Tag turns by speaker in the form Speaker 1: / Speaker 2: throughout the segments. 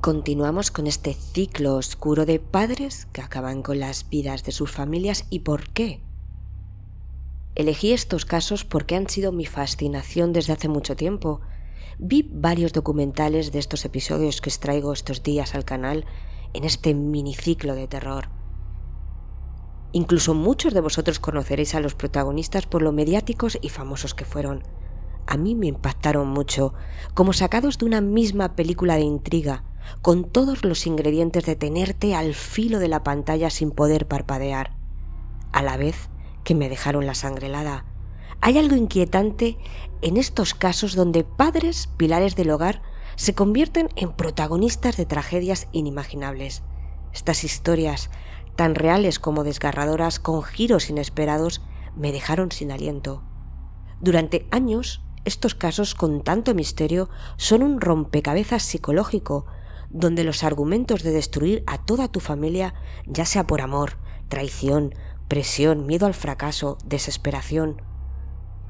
Speaker 1: Continuamos con este ciclo oscuro de padres que acaban con las vidas de sus familias. ¿Y por qué? Elegí estos casos porque han sido mi fascinación desde hace mucho tiempo. Vi varios documentales de estos episodios que os traigo estos días al canal en este miniciclo de terror. Incluso muchos de vosotros conoceréis a los protagonistas por lo mediáticos y famosos que fueron. A mí me impactaron mucho, como sacados de una misma película de intriga, con todos los ingredientes de tenerte al filo de la pantalla sin poder parpadear, a la vez que me dejaron la sangre helada. Hay algo inquietante en estos casos donde padres, pilares del hogar, se convierten en protagonistas de tragedias inimaginables. Estas historias, tan reales como desgarradoras, con giros inesperados, me dejaron sin aliento. Durante años, estos casos con tanto misterio son un rompecabezas psicológico, donde los argumentos de destruir a toda tu familia, ya sea por amor, traición, presión, miedo al fracaso, desesperación.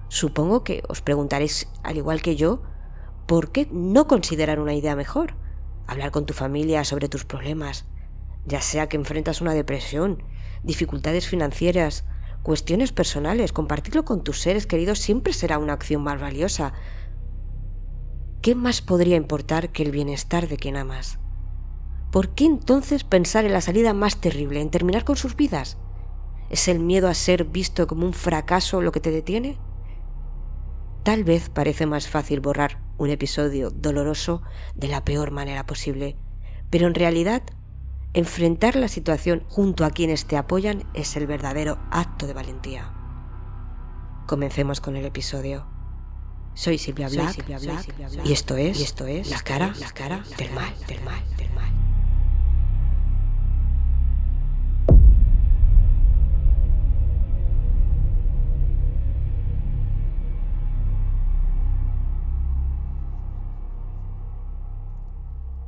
Speaker 1: Supongo que os preguntaréis, al igual que yo, ¿por qué no considerar una idea mejor? Hablar con tu familia sobre tus problemas, ya sea que enfrentas una depresión, dificultades financieras, cuestiones personales. Compartirlo con tus seres queridos siempre será una acción más valiosa. ¿Qué más podría importar que el bienestar de quien amas? ¿Por qué entonces pensar en la salida más terrible, en terminar con sus vidas? ¿Es el miedo a ser visto como un fracaso lo que te detiene? Tal vez parece más fácil borrar un episodio doloroso de la peor manera posible, pero en realidad enfrentar la situación junto a quienes te apoyan es el verdadero acto de valentía. Comencemos con el episodio. Soy Silvia Black, y esto es La cara del mal.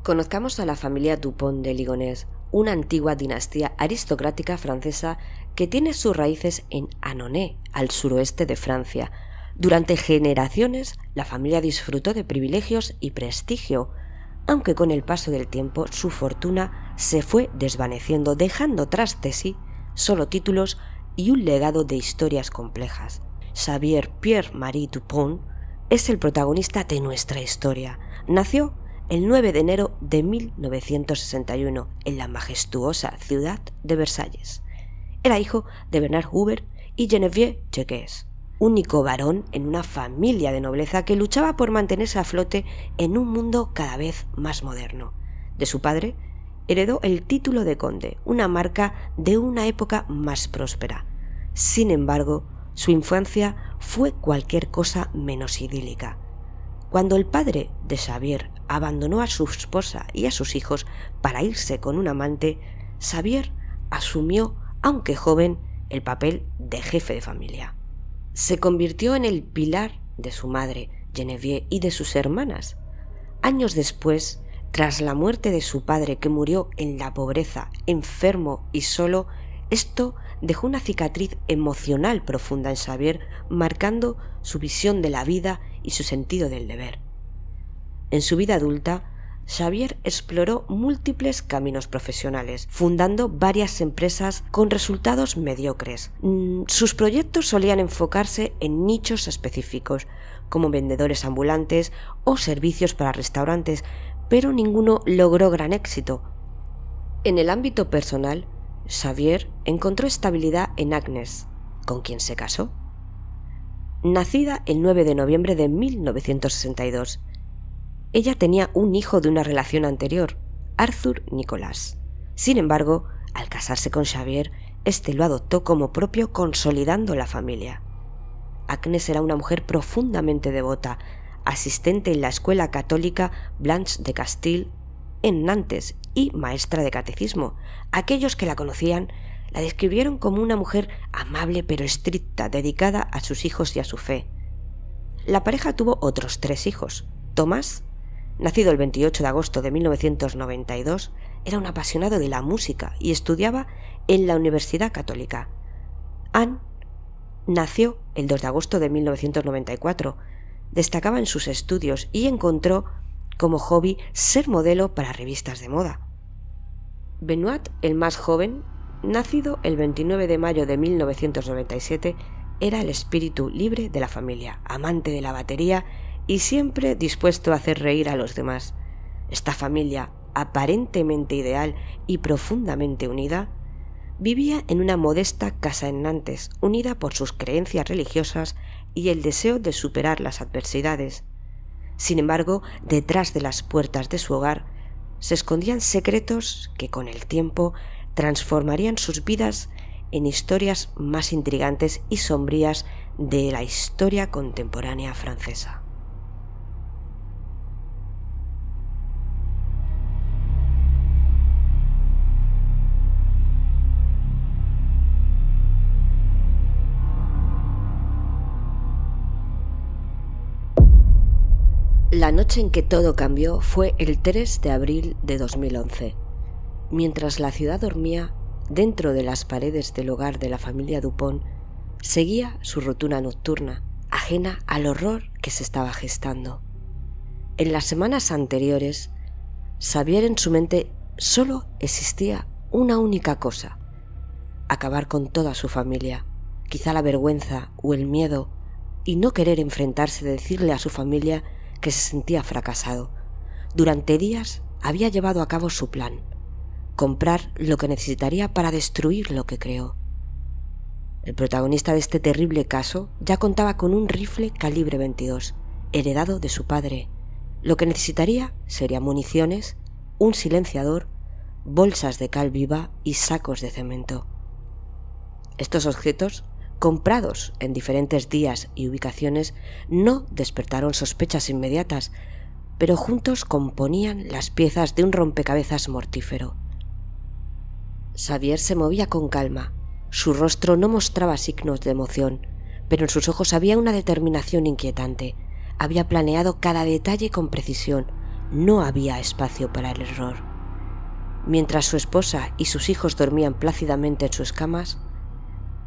Speaker 1: Conozcamos a la familia Dupont de Ligonnès, una antigua dinastía aristocrática francesa que tiene sus raíces en Annonay, al suroeste de Francia. Durante generaciones, la familia disfrutó de privilegios y prestigio, aunque con el paso del tiempo su fortuna se fue desvaneciendo, dejando tras de sí solo títulos y un legado de historias complejas. Xavier Pierre-Marie Dupont es el protagonista de nuestra historia. Nació el 9 de enero de 1961 en la majestuosa ciudad de Versalles. Era hijo de Bernard Huber y Geneviève Jacques, único varón en una familia de nobleza que luchaba por mantenerse a flote en un mundo cada vez más moderno. De su padre heredó el título de conde, una marca de una época más próspera. Sin embargo, su infancia fue cualquier cosa menos idílica. Cuando el padre de Xavier abandonó a su esposa y a sus hijos para irse con un amante, Xavier asumió, aunque joven, el papel de jefe de familia. Se convirtió en el pilar de su madre, Geneviève, y de sus hermanas. Años después, tras la muerte de su padre, que murió en la pobreza, enfermo y solo, esto dejó una cicatriz emocional profunda en Xavier, marcando su visión de la vida y su sentido del deber. En su vida adulta, Xavier exploró múltiples caminos profesionales, fundando varias empresas con resultados mediocres. Sus proyectos solían enfocarse en nichos específicos, como vendedores ambulantes o servicios para restaurantes, pero ninguno logró gran éxito. En el ámbito personal, Xavier encontró estabilidad en Agnes, con quien se casó. Nacida el 9 de noviembre de 1962, ella tenía un hijo de una relación anterior, Arthur Nicolas. Sin embargo, al casarse con Xavier, este lo adoptó como propio, consolidando la familia. Agnes era una mujer profundamente devota, asistente en la escuela católica Blanche de Castille en Nantes y maestra de catecismo. Aquellos que la conocían la describieron como una mujer amable pero estricta, dedicada a sus hijos y a su fe. La pareja tuvo otros 3 hijos. Tomás, nacido el 28 de agosto de 1992, era un apasionado de la música y estudiaba en la Universidad Católica. Anne nació el 2 de agosto de 1994. Destacaba en sus estudios y encontró como hobby ser modelo para revistas de moda. Benoit, el más joven, nacido el 29 de mayo de 1997, era el espíritu libre de la familia, amante de la batería y siempre dispuesto a hacer reír a los demás. Esta familia, aparentemente ideal y profundamente unida, vivía en una modesta casa en Nantes, unida por sus creencias religiosas y el deseo de superar las adversidades. Sin embargo, detrás de las puertas de su hogar se escondían secretos que con el tiempo transformarían sus vidas en historias más intrigantes y sombrías de la historia contemporánea francesa. La noche en que todo cambió fue el 3 de abril de 2011. Mientras la ciudad dormía, dentro de las paredes del hogar de la familia Dupont, seguía su rutina nocturna, ajena al horror que se estaba gestando. En las semanas anteriores, Xavier en su mente solo existía una única cosa: acabar con toda su familia, quizá la vergüenza o el miedo, y no querer enfrentarse de decirle a su familia que se sentía fracasado. Durante días había llevado a cabo su plan: comprar lo que necesitaría para destruir lo que creó. El protagonista de este terrible caso ya contaba con un rifle calibre 22, heredado de su padre. Lo que necesitaría serían municiones, un silenciador, bolsas de cal viva y sacos de cemento. Estos objetos, comprados en diferentes días y ubicaciones, no despertaron sospechas inmediatas, pero juntos componían las piezas de un rompecabezas mortífero. Xavier se movía con calma. Su rostro no mostraba signos de emoción, pero en sus ojos había una determinación inquietante. Había planeado cada detalle con precisión. No había espacio para el error. Mientras su esposa y sus hijos dormían plácidamente en sus camas,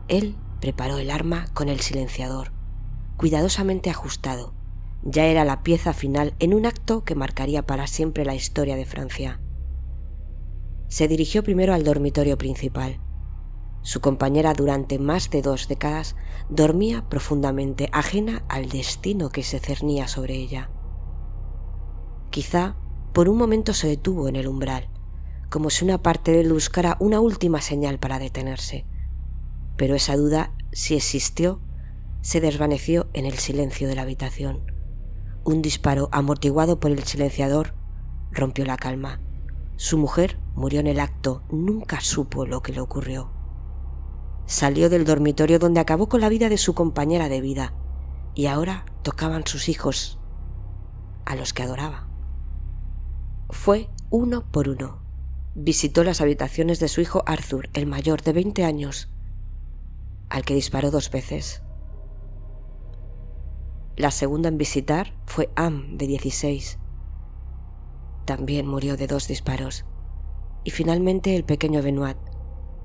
Speaker 1: él preparó el arma con el silenciador, cuidadosamente ajustado. Ya era la pieza final en un acto que marcaría para siempre la historia de Francia. Se dirigió primero al dormitorio principal. Su compañera durante más de 2 décadas dormía profundamente, ajena al destino que se cernía sobre ella. Quizá por un momento se detuvo en el umbral, como si una parte de él buscara una última señal para detenerse. Pero esa duda, si existió, se desvaneció en el silencio de la habitación. Un disparo amortiguado por el silenciador rompió la calma. Su mujer murió en el acto, nunca supo lo que le ocurrió. Salió del dormitorio donde acabó con la vida de su compañera de vida, y ahora tocaban sus hijos, a los que adoraba. Fue uno por uno. Visitó las habitaciones de su hijo Arthur, el mayor de 20 años, al que disparó 2 veces. La segunda en visitar fue Anne, de 16. También murió de 2 disparos. Y finalmente el pequeño Benoit,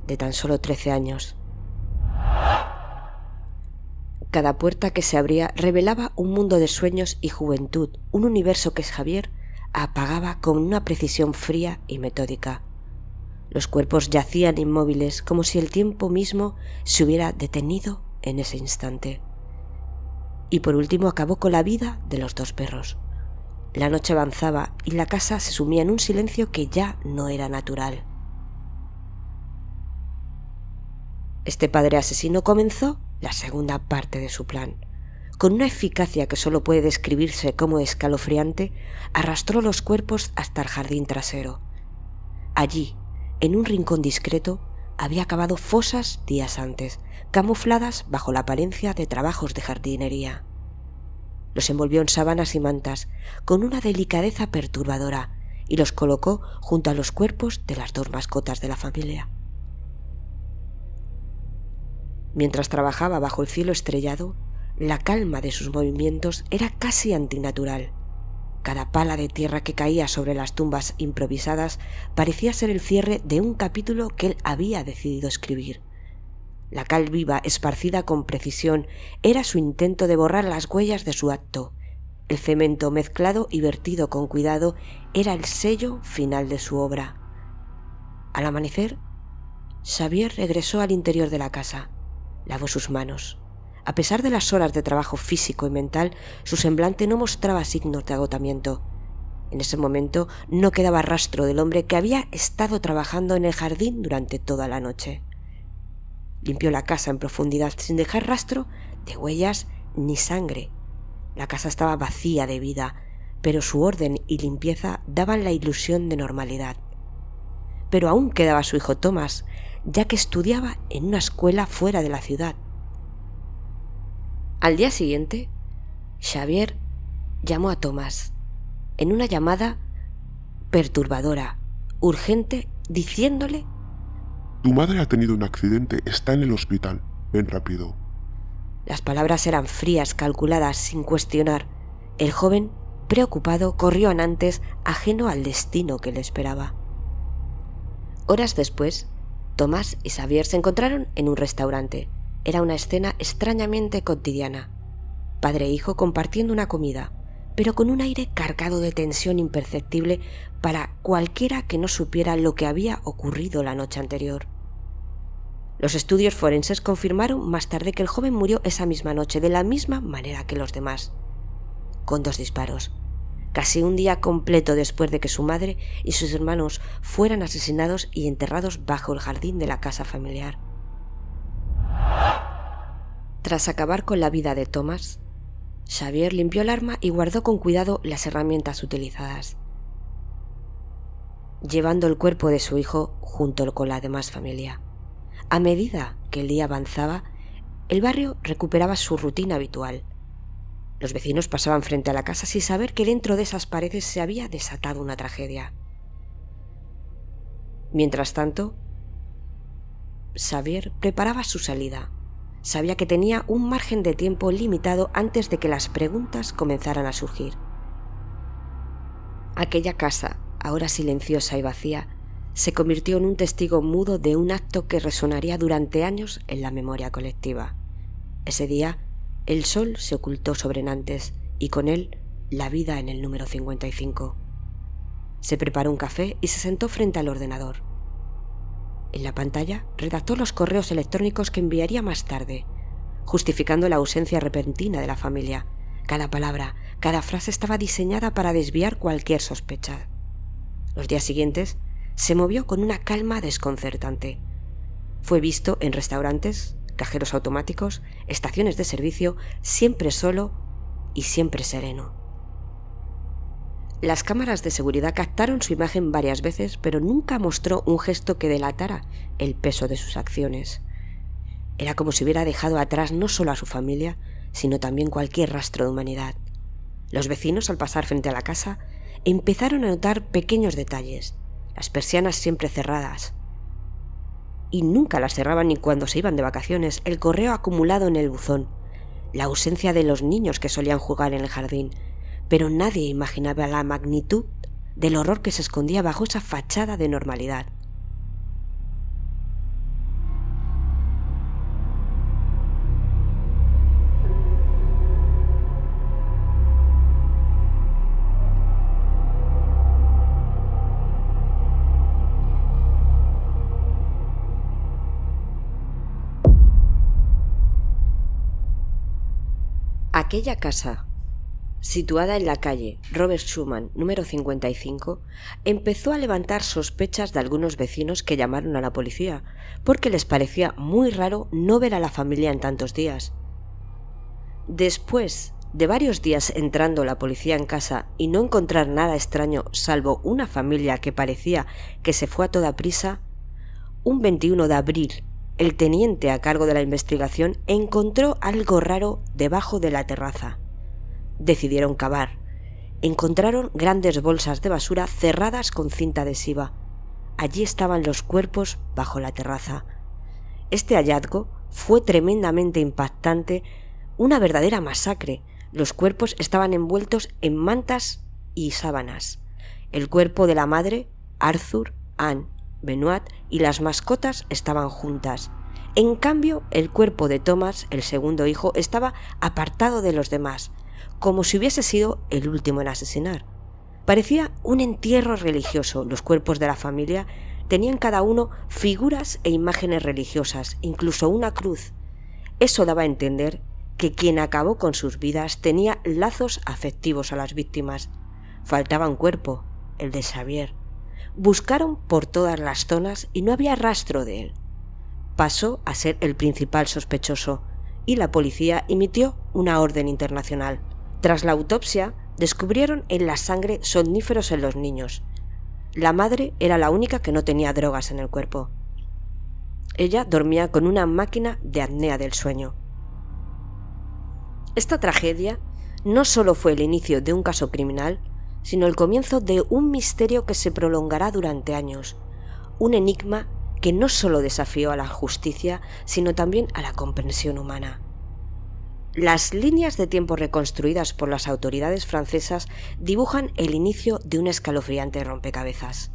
Speaker 1: de tan solo 13 años. Cada puerta que se abría revelaba un mundo de sueños y juventud, un universo que Xavier apagaba con una precisión fría y metódica. Los cuerpos yacían inmóviles, como si el tiempo mismo se hubiera detenido en ese instante. Y por último acabó con la vida de los 2 perros. La noche avanzaba y la casa se sumía en un silencio que ya no era natural. Este padre asesino comenzó la segunda parte de su plan. Con una eficacia que solo puede describirse como escalofriante, arrastró los cuerpos hasta el jardín trasero. Allí, en un rincón discreto, había cavado fosas días antes, camufladas bajo la apariencia de trabajos de jardinería. Los envolvió en sábanas y mantas con una delicadeza perturbadora y los colocó junto a los cuerpos de las 2 mascotas de la familia. Mientras trabajaba bajo el cielo estrellado, la calma de sus movimientos era casi antinatural. Cada pala de tierra que caía sobre las tumbas improvisadas parecía ser el cierre de un capítulo que él había decidido escribir. La cal viva, esparcida con precisión, era su intento de borrar las huellas de su acto. El cemento mezclado y vertido con cuidado era el sello final de su obra. Al amanecer, Xavier regresó al interior de la casa. Lavó sus manos. A pesar de las horas de trabajo físico y mental, su semblante no mostraba signos de agotamiento. En ese momento no quedaba rastro del hombre que había estado trabajando en el jardín durante toda la noche. Limpió la casa en profundidad sin dejar rastro de huellas ni sangre. La casa estaba vacía de vida, pero su orden y limpieza daban la ilusión de normalidad. Pero aún quedaba su hijo Thomas, ya que estudiaba en una escuela fuera de la ciudad. Al día siguiente, Xavier llamó a Thomas en una llamada perturbadora, urgente, diciéndole:
Speaker 2: Tu madre ha tenido un accidente, está en el hospital, ven rápido.
Speaker 1: Las palabras eran frías, calculadas, sin cuestionar. El joven, preocupado, corrió antes, ajeno al destino que le esperaba. Horas después, Thomas y Xavier se encontraron en un restaurante. Era una escena extrañamente cotidiana. Padre e hijo compartiendo una comida, pero con un aire cargado de tensión imperceptible para cualquiera que no supiera lo que había ocurrido la noche anterior. Los estudios forenses confirmaron más tarde que el joven murió esa misma noche de la misma manera que los demás, con 2 disparos, casi un día completo después de que su madre y sus hermanos fueran asesinados y enterrados bajo el jardín de la casa familiar. Tras acabar con la vida de Thomas, Xavier limpió el arma y guardó con cuidado las herramientas utilizadas, llevando el cuerpo de su hijo junto con la demás familia. A medida que el día avanzaba, el barrio recuperaba su rutina habitual. Los vecinos pasaban frente a la casa sin saber que dentro de esas paredes se había desatado una tragedia. Mientras tanto, Xavier preparaba su salida. Sabía que tenía un margen de tiempo limitado antes de que las preguntas comenzaran a surgir. Aquella casa, ahora silenciosa y vacía, se convirtió en un testigo mudo de un acto que resonaría durante años en la memoria colectiva. Ese día, el sol se ocultó sobre Nantes y con él la vida en el número 55. Se preparó un café y se sentó frente al ordenador. En la pantalla redactó los correos electrónicos que enviaría más tarde, justificando la ausencia repentina de la familia. Cada palabra, cada frase estaba diseñada para desviar cualquier sospecha. Los días siguientes se movió con una calma desconcertante. Fue visto en restaurantes, cajeros automáticos, estaciones de servicio, siempre solo y siempre sereno. Las cámaras de seguridad captaron su imagen varias veces, pero nunca mostró un gesto que delatara el peso de sus acciones. Era como si hubiera dejado atrás no solo a su familia, sino también cualquier rastro de humanidad. Los vecinos, al pasar frente a la casa, empezaron a notar pequeños detalles. Las persianas siempre cerradas. Y nunca las cerraban ni cuando se iban de vacaciones. El correo acumulado en el buzón. La ausencia de los niños que solían jugar en el jardín. Pero nadie imaginaba la magnitud del horror que se escondía bajo esa fachada de normalidad. Aquella casa, situada en la calle Robert Schumann, número 55, empezó a levantar sospechas de algunos vecinos que llamaron a la policía, porque les parecía muy raro no ver a la familia en tantos días. Después de varios días entrando la policía en casa y no encontrar nada extraño salvo una familia que parecía que se fue a toda prisa, un 21 de abril, el teniente a cargo de la investigación encontró algo raro debajo de la terraza. Decidieron cavar. Encontraron grandes bolsas de basura cerradas con cinta adhesiva. Allí estaban los cuerpos bajo la terraza. Este hallazgo fue tremendamente impactante, una verdadera masacre. Los cuerpos estaban envueltos en mantas y sábanas. El cuerpo de la madre, Arthur, Anne, Benoit y las mascotas estaban juntas. En cambio, el cuerpo de Thomas, el segundo hijo, estaba apartado de los demás. como si hubiese sido el último en asesinar. Parecía un entierro religioso. Los cuerpos de la familia tenían cada uno figuras e imágenes religiosas, incluso una cruz. Eso daba a entender que quien acabó con sus vidas tenía lazos afectivos a las víctimas. Faltaba un cuerpo, el de Xavier. Buscaron por todas las zonas y no había rastro de él. Pasó a ser el principal sospechoso y la policía emitió una orden internacional. Tras la autopsia, descubrieron en la sangre somníferos en los niños. La madre era la única que no tenía drogas en el cuerpo. Ella dormía con una máquina de apnea del sueño. Esta tragedia no solo fue el inicio de un caso criminal, sino el comienzo de un misterio que se prolongará durante años, un enigma que no solo desafió a la justicia, sino también a la comprensión humana. Las líneas de tiempo reconstruidas por las autoridades francesas dibujan el inicio de un escalofriante rompecabezas.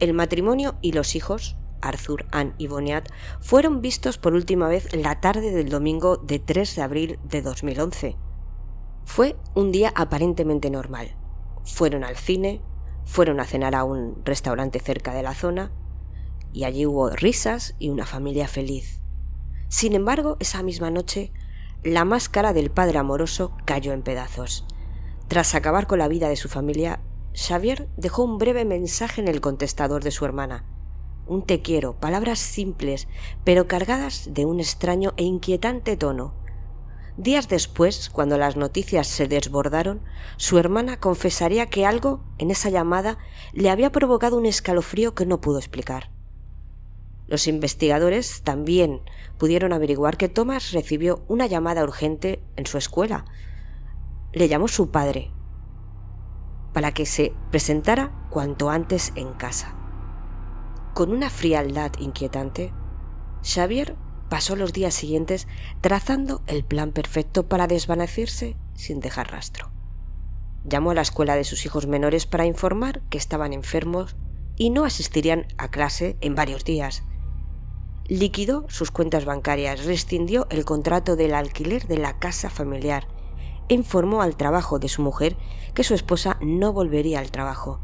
Speaker 1: El matrimonio y los hijos, Arthur, Anne y Boniat, fueron vistos por última vez la tarde del domingo de 3 de abril de 2011. Fue un día aparentemente normal. Fueron al cine, fueron a cenar a un restaurante cerca de la zona, y allí hubo risas y una familia feliz. Sin embargo, esa misma noche, la máscara del padre amoroso cayó en pedazos. Tras acabar con la vida de su familia, Xavier dejó un breve mensaje en el contestador de su hermana. Un te quiero, palabras simples, pero cargadas de un extraño e inquietante tono. Días después, cuando las noticias se desbordaron, su hermana confesaría que algo en esa llamada le había provocado un escalofrío que no pudo explicar. Los investigadores también pudieron averiguar que Thomas recibió una llamada urgente en su escuela. Le llamó su padre para que se presentara cuanto antes en casa. Con una frialdad inquietante, Xavier pasó los días siguientes trazando el plan perfecto para desvanecerse sin dejar rastro. Llamó a la escuela de sus hijos menores para informar que estaban enfermos y no asistirían a clase en varios días. Liquidó sus cuentas bancarias, rescindió el contrato del alquiler de la casa familiar e informó al trabajo de su mujer que su esposa no volvería al trabajo.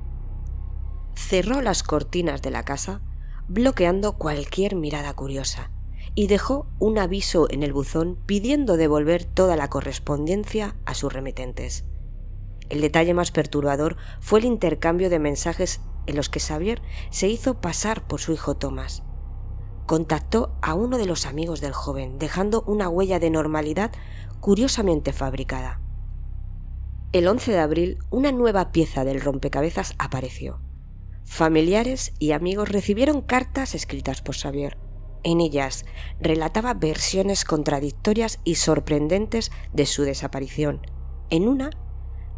Speaker 1: Cerró las cortinas de la casa, bloqueando cualquier mirada curiosa, y dejó un aviso en el buzón pidiendo devolver toda la correspondencia a sus remitentes. El detalle más perturbador fue el intercambio de mensajes en los que Xavier se hizo pasar por su hijo Thomas. Contactó a uno de los amigos del joven, dejando una huella de normalidad curiosamente fabricada. El 11 de abril, una nueva pieza del rompecabezas apareció. Familiares y amigos recibieron cartas escritas por Xavier. En ellas relataba versiones contradictorias y sorprendentes de su desaparición. En una,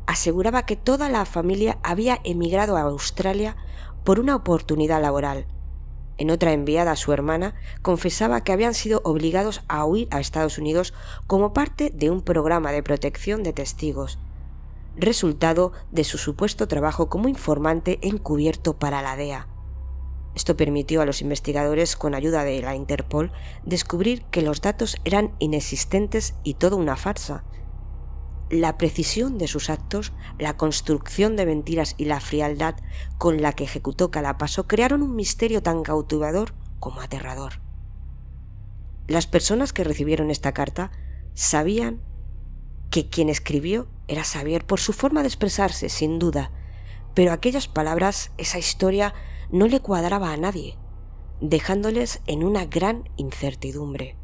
Speaker 1: aseguraba que toda la familia había emigrado a Australia por una oportunidad laboral. En otra, enviada a su hermana, confesaba que habían sido obligados a huir a Estados Unidos como parte de un programa de protección de testigos, resultado de su supuesto trabajo como informante encubierto para la DEA. Esto permitió a los investigadores, con ayuda de la Interpol, descubrir que los datos eran inexistentes y todo una farsa. La precisión de sus actos, la construcción de mentiras y la frialdad con la que ejecutó cada paso crearon un misterio tan cautivador como aterrador. Las personas que recibieron esta carta sabían que quien escribió era Xavier por su forma de expresarse, sin duda, pero aquellas palabras, esa historia, no le cuadraba a nadie, dejándoles en una gran incertidumbre.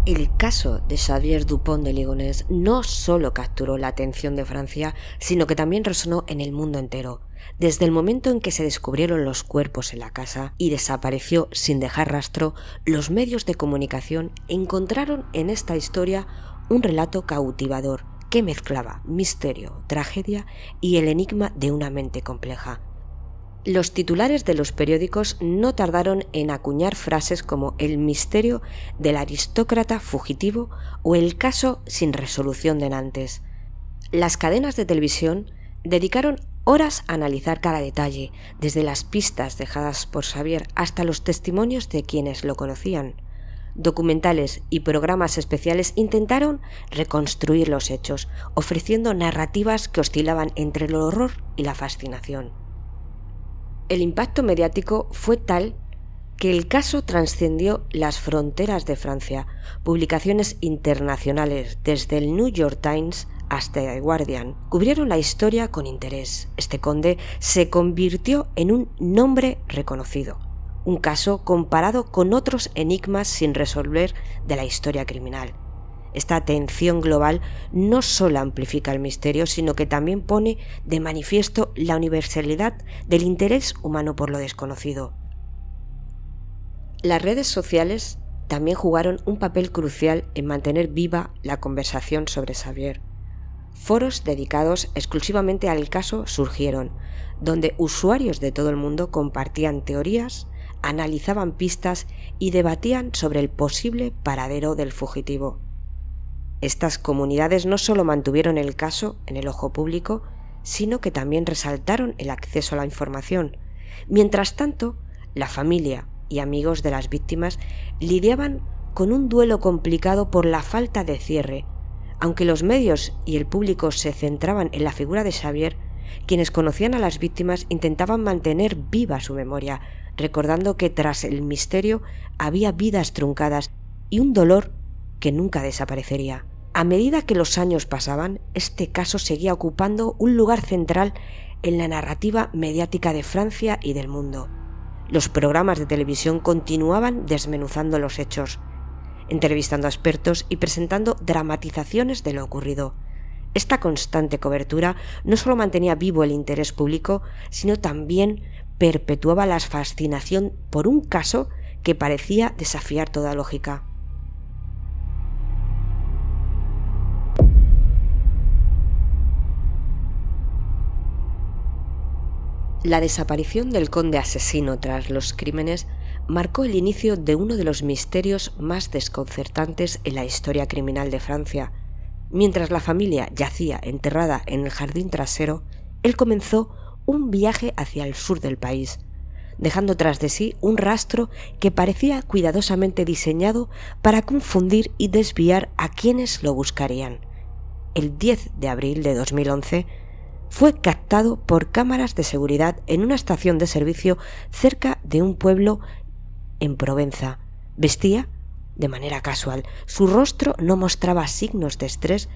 Speaker 1: El caso de Xavier Dupont de Ligonnès no solo capturó la atención de Francia, sino que también resonó en el mundo entero. Desde el momento en que se descubrieron los cuerpos en la casa y desapareció sin dejar rastro, los medios de comunicación encontraron en esta historia un relato cautivador que mezclaba misterio, tragedia y el enigma de una mente compleja. Los titulares de los periódicos no tardaron en acuñar frases como el misterio del aristócrata fugitivo o el caso sin resolución de Nantes. Las cadenas de televisión dedicaron horas a analizar cada detalle, desde las pistas dejadas por Xavier hasta los testimonios de quienes lo conocían. Documentales y programas especiales intentaron reconstruir los hechos, ofreciendo narrativas que oscilaban entre el horror y la fascinación. El impacto mediático fue tal que el caso trascendió las fronteras de Francia. Publicaciones internacionales, desde el New York Times hasta The Guardian, cubrieron la historia con interés. Este conde se convirtió en un nombre reconocido, un caso comparado con otros enigmas sin resolver de la historia criminal. Esta atención global no solo amplifica el misterio, sino que también pone de manifiesto la universalidad del interés humano por lo desconocido. Las redes sociales también jugaron un papel crucial en mantener viva la conversación sobre Xavier. Foros dedicados exclusivamente al caso surgieron, donde usuarios de todo el mundo compartían teorías, analizaban pistas y debatían sobre el posible paradero del fugitivo. Estas comunidades no solo mantuvieron el caso en el ojo público, sino que también resaltaron el acceso a la información. Mientras tanto, la familia y amigos de las víctimas lidiaban con un duelo complicado por la falta de cierre. Aunque los medios y el público se centraban en la figura de Xavier, quienes conocían a las víctimas intentaban mantener viva su memoria, recordando que tras el misterio había vidas truncadas y un dolor que nunca desaparecería. A medida que los años pasaban, este caso seguía ocupando un lugar central en la narrativa mediática de Francia y del mundo. Los programas de televisión continuaban desmenuzando los hechos, entrevistando a expertos y presentando dramatizaciones de lo ocurrido. Esta constante cobertura no solo mantenía vivo el interés público, sino también perpetuaba la fascinación por un caso que parecía desafiar toda lógica. La desaparición del conde asesino tras los crímenes marcó el inicio de uno de los misterios más desconcertantes en la historia criminal de Francia. Mientras la familia yacía enterrada en el jardín trasero, él comenzó un viaje hacia el sur del país, dejando tras de sí un rastro que parecía cuidadosamente diseñado para confundir y desviar a quienes lo buscarían. El 10 de abril de 2011, fue captado por cámaras de seguridad en una estación de servicio cerca de un pueblo en Provenza. Vestía de manera casual, su rostro no mostraba signos de estrés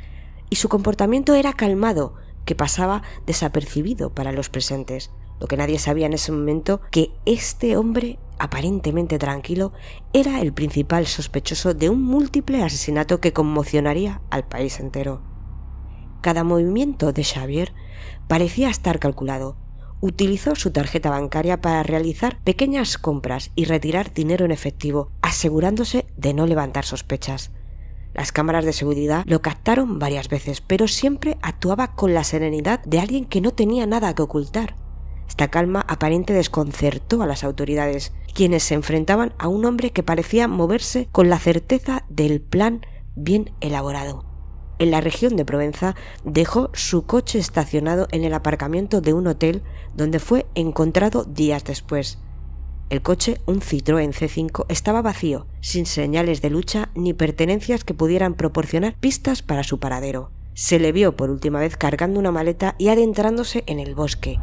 Speaker 1: y su comportamiento era calmado, que pasaba desapercibido para los presentes. Lo que nadie sabía en ese momento, que este hombre aparentemente tranquilo era el principal sospechoso de un múltiple asesinato que conmocionaría al país entero. Cada movimiento de Xavier parecía estar calculado. Utilizó su tarjeta bancaria para realizar pequeñas compras y retirar dinero en efectivo, asegurándose de no levantar sospechas. Las cámaras de seguridad lo captaron varias veces, pero siempre actuaba con la serenidad de alguien que no tenía nada que ocultar. Esta calma aparente desconcertó a las autoridades, quienes se enfrentaban a un hombre que parecía moverse con la certeza del plan bien elaborado. En la región de Provenza dejó su coche estacionado en el aparcamiento de un hotel donde fue encontrado días después. El coche, un Citroën C5, estaba vacío, sin señales de lucha ni pertenencias que pudieran proporcionar pistas para su paradero. Se le vio por última vez cargando una maleta y adentrándose en el bosque,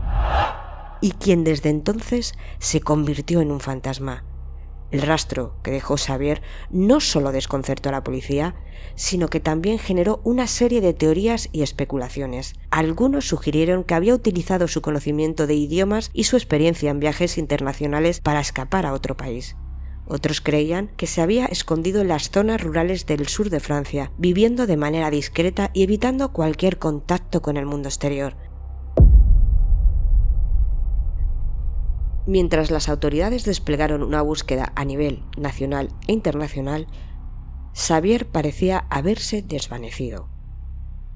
Speaker 1: y quien desde entonces se convirtió en un fantasma. El rastro que dejó Xavier no solo desconcertó a la policía, sino que también generó una serie de teorías y especulaciones. Algunos sugirieron que había utilizado su conocimiento de idiomas y su experiencia en viajes internacionales para escapar a otro país. Otros creían que se había escondido en las zonas rurales del sur de Francia, viviendo de manera discreta y evitando cualquier contacto con el mundo exterior. Mientras las autoridades desplegaron una búsqueda a nivel nacional e internacional, Xavier parecía haberse desvanecido.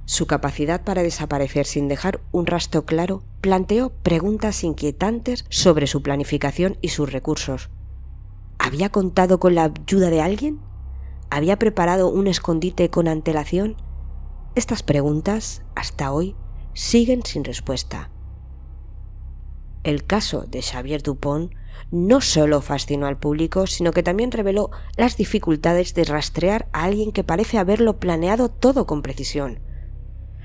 Speaker 1: Su capacidad para desaparecer sin dejar un rastro claro planteó preguntas inquietantes sobre su planificación y sus recursos. ¿Había contado con la ayuda de alguien? ¿Había preparado un escondite con antelación? Estas preguntas, hasta hoy, siguen sin respuesta. El caso de Xavier Dupont no solo fascinó al público, sino que también reveló las dificultades de rastrear a alguien que parece haberlo planeado todo con precisión.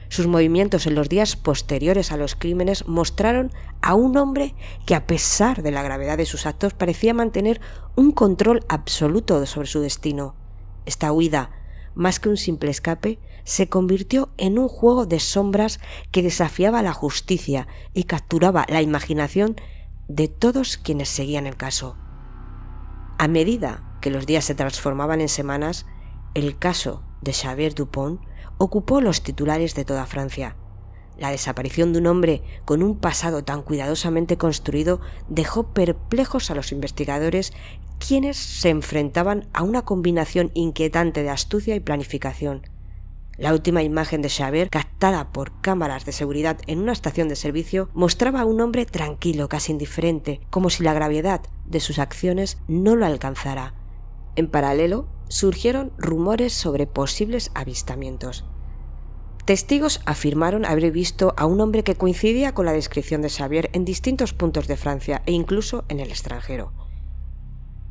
Speaker 1: Sus movimientos en los días posteriores a los crímenes mostraron a un hombre que, a pesar de la gravedad de sus actos, parecía mantener un control absoluto sobre su destino. Esta huida, más que un simple escape, se convirtió en un juego de sombras que desafiaba la justicia y capturaba la imaginación de todos quienes seguían el caso. A medida que los días se transformaban en semanas, el caso de Xavier Dupont ocupó los titulares de toda Francia. La desaparición de un hombre con un pasado tan cuidadosamente construido dejó perplejos a los investigadores, quienes se enfrentaban a una combinación inquietante de astucia y planificación. La última imagen de Xavier, captada por cámaras de seguridad en una estación de servicio, mostraba a un hombre tranquilo, casi indiferente, como si la gravedad de sus acciones no lo alcanzara. En paralelo, surgieron rumores sobre posibles avistamientos. Testigos afirmaron haber visto a un hombre que coincidía con la descripción de Xavier en distintos puntos de Francia e incluso en el extranjero.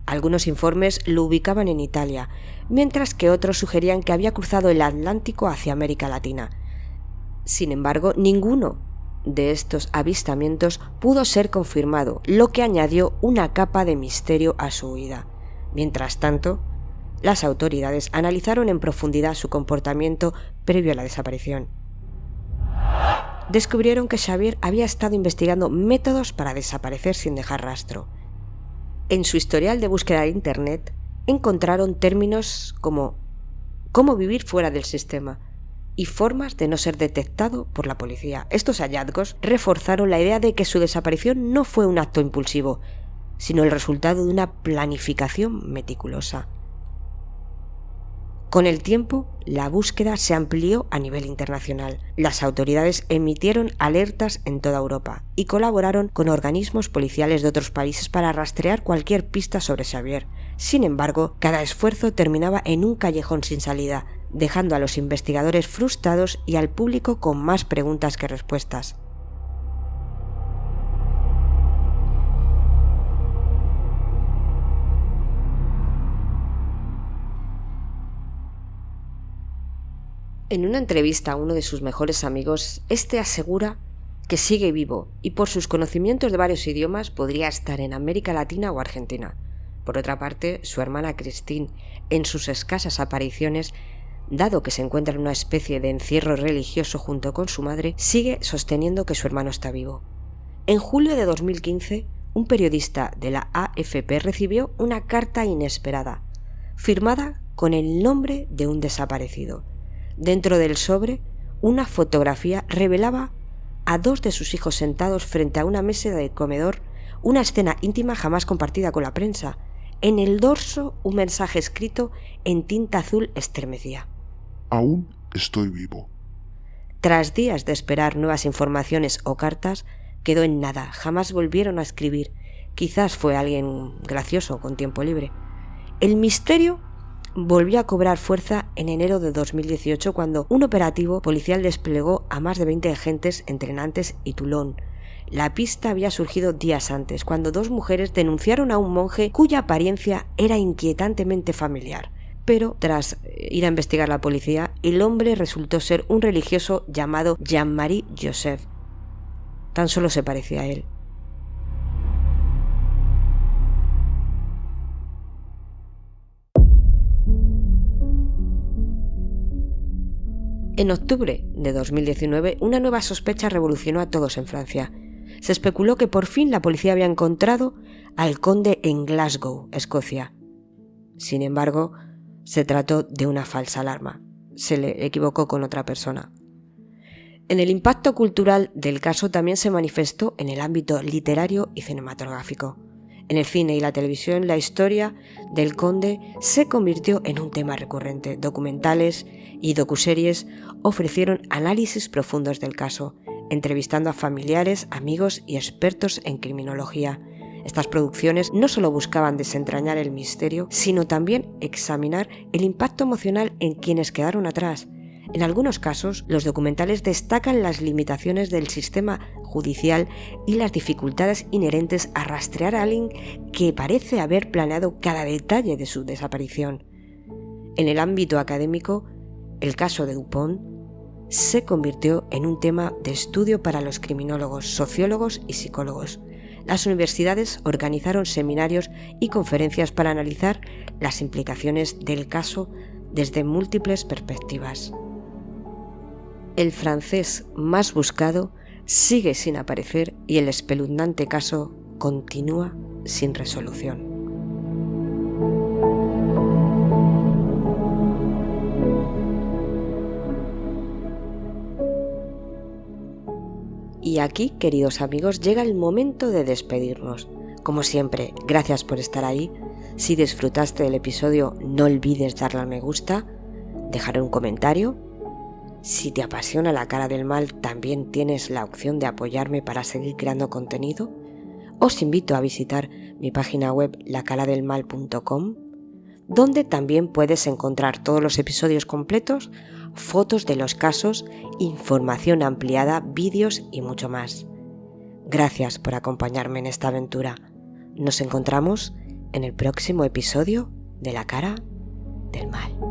Speaker 1: Algunos informes lo ubicaban en Italia, mientras que otros sugerían que había cruzado el Atlántico hacia América Latina. Sin embargo, ninguno de estos avistamientos pudo ser confirmado, lo que añadió una capa de misterio a su huida. Mientras tanto, las autoridades analizaron en profundidad su comportamiento previo a la desaparición. Descubrieron que Xavier había estado investigando métodos para desaparecer sin dejar rastro. En su historial de búsqueda de Internet encontraron términos como cómo vivir fuera del sistema y formas de no ser detectado por la policía. Estos hallazgos reforzaron la idea de que su desaparición no fue un acto impulsivo, sino el resultado de una planificación meticulosa. Con el tiempo, la búsqueda se amplió a nivel internacional. Las autoridades emitieron alertas en toda Europa y colaboraron con organismos policiales de otros países para rastrear cualquier pista sobre Xavier. Sin embargo, cada esfuerzo terminaba en un callejón sin salida, dejando a los investigadores frustrados y al público con más preguntas que respuestas. En una entrevista a uno de sus mejores amigos, este asegura que sigue vivo y por sus conocimientos de varios idiomas podría estar en América Latina o Argentina. Por otra parte, su hermana Christine, en sus escasas apariciones, dado que se encuentra en una especie de encierro religioso junto con su madre, sigue sosteniendo que su hermano está vivo. En julio de 2015, un periodista de la AFP recibió una carta inesperada, firmada con el nombre de un desaparecido. Dentro del sobre, una fotografía revelaba a dos de sus hijos sentados frente a una mesa de comedor, una escena íntima jamás compartida con la prensa. En el dorso, un mensaje escrito en tinta azul estremecía:
Speaker 2: Aún estoy vivo.
Speaker 1: Tras días de esperar nuevas informaciones o cartas, quedó en nada. Jamás volvieron a escribir. Quizás fue alguien gracioso con tiempo libre. El misterio volvió a cobrar fuerza en enero de 2018, cuando un operativo policial desplegó a más de 20 agentes entre Nantes y Toulon. La pista había surgido días antes, cuando dos mujeres denunciaron a un monje cuya apariencia era inquietantemente familiar. Pero tras ir a investigar la policía, el hombre resultó ser un religioso llamado Jean-Marie Joseph. Tan solo se parecía a él. En octubre de 2019, una nueva sospecha revolucionó a todos en Francia. Se especuló que por fin la policía había encontrado al conde en Glasgow, Escocia. Sin embargo, se trató de una falsa alarma. Se le equivocó con otra persona. En el impacto cultural del caso también se manifestó en el ámbito literario y cinematográfico. En el cine y la televisión, la historia del conde se convirtió en un tema recurrente. Documentales y docuseries ofrecieron análisis profundos del caso, entrevistando a familiares, amigos y expertos en criminología. Estas producciones no solo buscaban desentrañar el misterio, sino también examinar el impacto emocional en quienes quedaron atrás. En algunos casos, los documentales destacan las limitaciones del sistema judicial y las dificultades inherentes a rastrear a alguien que parece haber planeado cada detalle de su desaparición. En el ámbito académico, el caso de Dupont se convirtió en un tema de estudio para los criminólogos, sociólogos y psicólogos. Las universidades organizaron seminarios y conferencias para analizar las implicaciones del caso desde múltiples perspectivas. El francés más buscado sigue sin aparecer y el espeluznante caso continúa sin resolución. Y aquí, queridos amigos, llega el momento de despedirnos. Como siempre, gracias por estar ahí. Si disfrutaste del episodio, no olvides darle al me gusta, dejar un comentario. Si te apasiona La Cara del Mal, también tienes la opción de apoyarme para seguir creando contenido. Os invito a visitar mi página web lacaradelmal.com, donde también puedes encontrar todos los episodios completos, fotos de los casos, información ampliada, vídeos y mucho más. Gracias por acompañarme en esta aventura. Nos encontramos en el próximo episodio de La Cara del Mal.